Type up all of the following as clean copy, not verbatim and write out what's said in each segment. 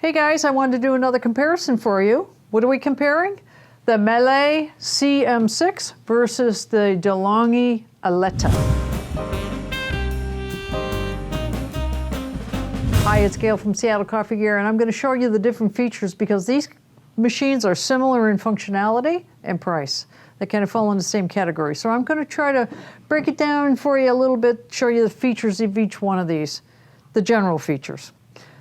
Hey guys, I wanted to do another comparison for you. What are we comparing? The Miele CM6 versus the Delonghi Eletta. Hi, it's Gail from Seattle Coffee Gear, and I'm going to show you the different features because these machines are similar in functionality and price. They kind of fall in the same category. So I'm going to try to break it down for you a little bit, show you the features of each one of these, the general features.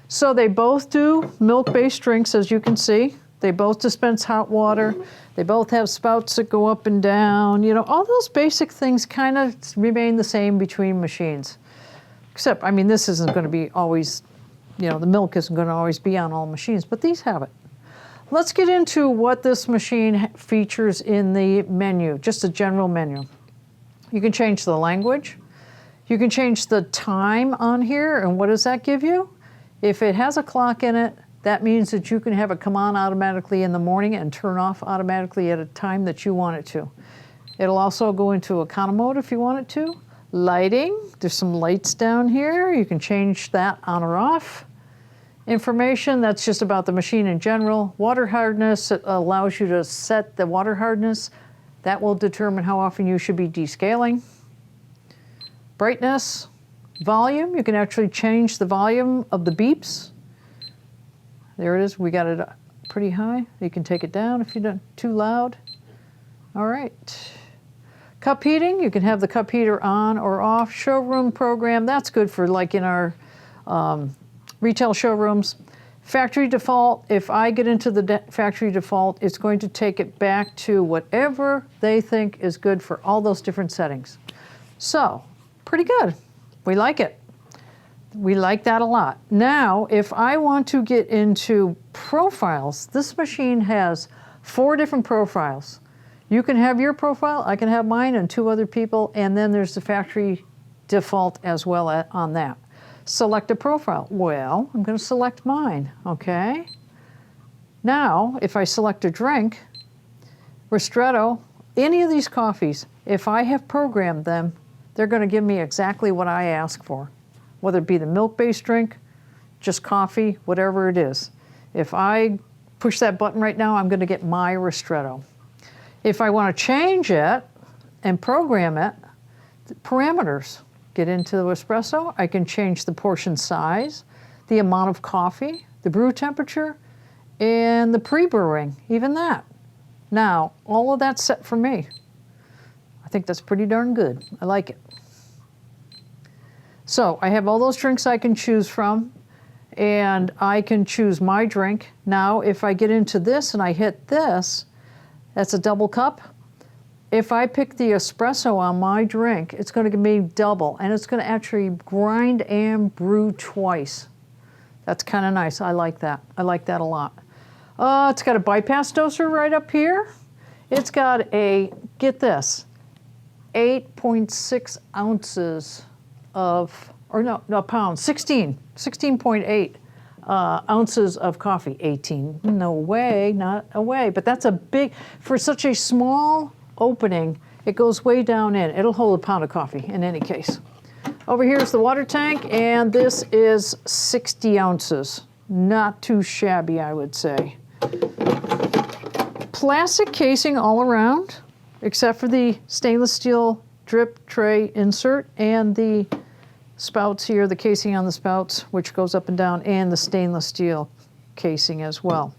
So they both do milk-based drinks, as you can see. They both dispense hot water. They both have spouts that go up and down. You know, all those basic things kind of remain the same between machines. Except, I mean, this isn't going to be always, you know, the milk isn't going to always be on all machines, but these have it. Let's get into what this machine features in the menu, just a general menu. You can change the language. You can change the time on here, and what does that give you? If it has a clock in it, that means that you can have it come on automatically in the morning and turn off automatically at a time that you want it to. It'll also go into econo mode if you want it to. Lighting, there's some lights down here. You can change that on or off. Information, that's just about the machine in general. Water hardness, it allows you to set the water hardness. That will determine how often you should be descaling. Brightness, volume, you can actually change the volume of the beeps. There it is, we got it pretty high. You can take it down if you're too loud. All right. Cup heating, you can have the cup heater on or off. Showroom program, that's good for like in our retail showrooms. Factory default, if I get into the factory default, it's going to take it back to whatever they think is good for all those different settings. So, pretty good. We like it. We like that a lot. Now, if I want to get into profiles, this machine has 4 different profiles. You can have your profile, I can have mine and 2 other people, and then there's the factory default as well on that. Select a profile. Well, I'm going to select mine, okay? Now, if I select a drink, ristretto, any of these coffees, if I have programmed them, they're going to give me exactly what I ask for, whether it be the milk-based drink, just coffee, whatever it is. If I push that button right now, I'm going to get my ristretto. If I want to change it and program it, the parameters. Get into the espresso, I can change the portion size, the amount of coffee, the brew temperature, and the pre-brewing, even that. Now, all of that's set for me. I think that's pretty darn good. I like it. So I have all those drinks I can choose from, and I can choose my drink. Now, if I get into this and I hit this, that's a double cup. If I pick the espresso on my drink, it's going to give me double, and it's going to actually grind and brew twice. That's kind of nice. I like that. I like that a lot. It's got a bypass doser right up here. It's got a, get this, 8.6 ounces of, or no, pounds, 16.8 ounces of coffee. 18, no way, not a way. But that's a big, for such a small opening, it goes way down in. It'll hold a pound of coffee in any case. Over here is the water tank, and this is 60 ounces. Not too shabby, I would say. Plastic casing all around, except for the stainless steel drip tray insert and the spouts here, the casing on the spouts, which goes up and down, and the stainless steel casing as well.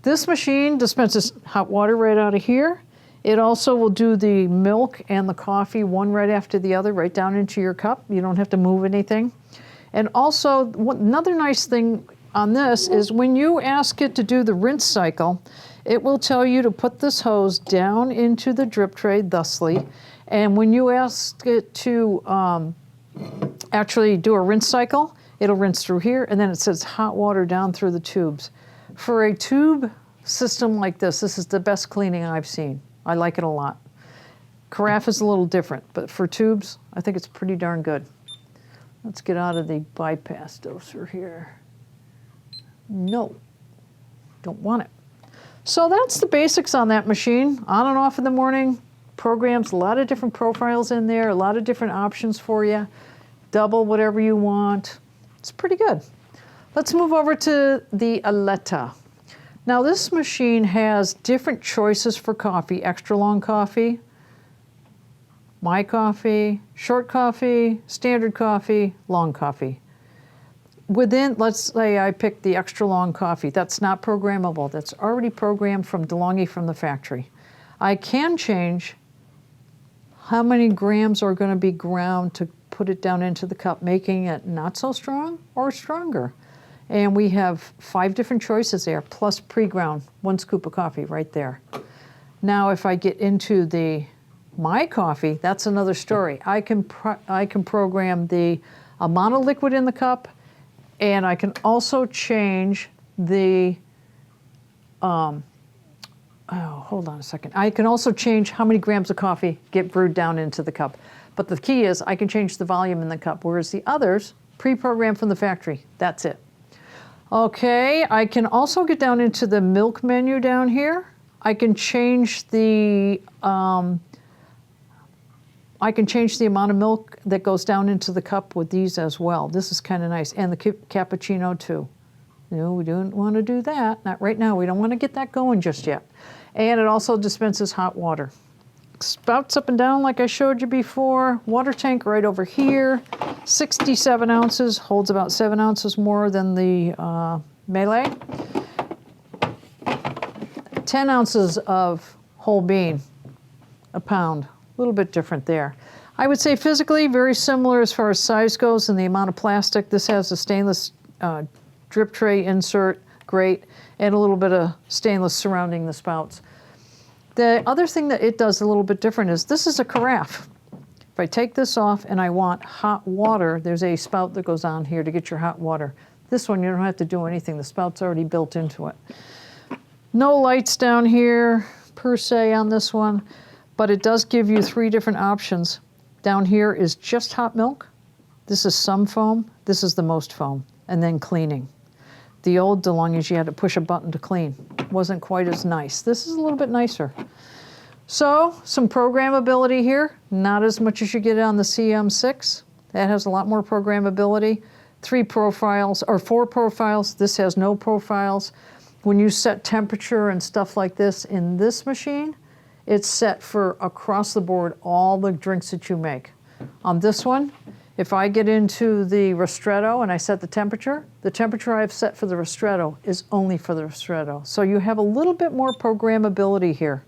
This machine dispenses hot water right out of here. It also will do the milk and the coffee, one right after the other, right down into your cup. You don't have to move anything. And also, another nice thing on this is when you ask it to do the rinse cycle, it will tell you to put this hose down into the drip tray, thusly. And when you ask it to actually do a rinse cycle, it'll rinse through here, and then it says hot water down through the tubes. For a tube system like this is the best cleaning I've seen. I like it a lot. Carafe is a little different, but for tubes, I think it's pretty darn good. Let's get out of the bypass doser here. No, don't want it. So that's the basics on that machine. On and off in the morning, programs, a lot of different profiles in there, a lot of different options for you. Double whatever you want. It's pretty good. Let's move over to the Eletta. Now this machine has different choices for coffee: extra long coffee, my coffee, short coffee, standard coffee, long coffee. Within, let's say I picked the extra long coffee. That's not programmable. That's already programmed from Delonghi from the factory. I can change how many grams are going to be ground to put it down into the cup, making it not so strong or stronger. And we have 5 different choices there, plus pre-ground, 1 scoop of coffee right there. Now if I get into the my coffee, that's another story. I can program the amount of liquid in the cup, and I can also change the, hold on a second. I can also change how many grams of coffee get brewed down into the cup. But the key is I can change the volume in the cup, whereas the others, pre-programmed from the factory, that's it. Okay, I can also get down into the milk menu down here. I can change the amount of milk that goes down into the cup with these as well. This is kind of nice, and the cappuccino too. No, we don't want to do that. Not right now. We don't want to get that going just yet. And it also dispenses hot water. Spouts up and down like I showed you before. Water tank right over here. 67 ounces, holds about 7 ounces more than the Miele. 10 ounces of whole bean, a pound. A little bit different there. I would say physically very similar as far as size goes and the amount of plastic. This has a stainless drip tray insert, great, and a little bit of stainless surrounding the spouts. The other thing that it does a little bit different is this is a carafe. If I take this off and I want hot water, there's a spout that goes on here to get your hot water. This one, you don't have to do anything. The spout's already built into it. No lights down here per se on this one, but it does give you 3 different options. Down here is just hot milk. This is some foam. This is the most foam. And then cleaning. The old Delonghi's, you had to push a button to clean. Wasn't quite as nice. This is a little bit nicer. So, some programmability here. Not as much as you get on the CM6. That has a lot more programmability. 3 profiles, or 4 profiles. This has no profiles. When you set temperature and stuff like this in this machine, it's set for across the board all the drinks that you make. On this one, if I get into the ristretto and I set the temperature I've set for the ristretto is only for the ristretto. So you have a little bit more programmability here.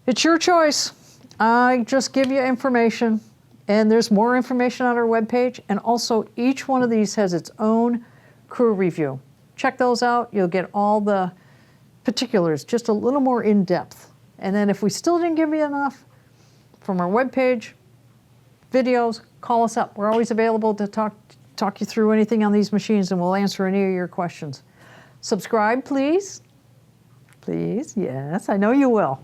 It's your choice. I just give you information, and there's more information on our webpage, and also each one of these has its own crew review. Check those out. You'll get all the particulars, just a little more in depth. And then if we still didn't give you enough, from our webpage, videos, call us up. We're always available to talk you through anything on these machines, and we'll answer any of your questions. Subscribe, please. Please, yes, I know you will.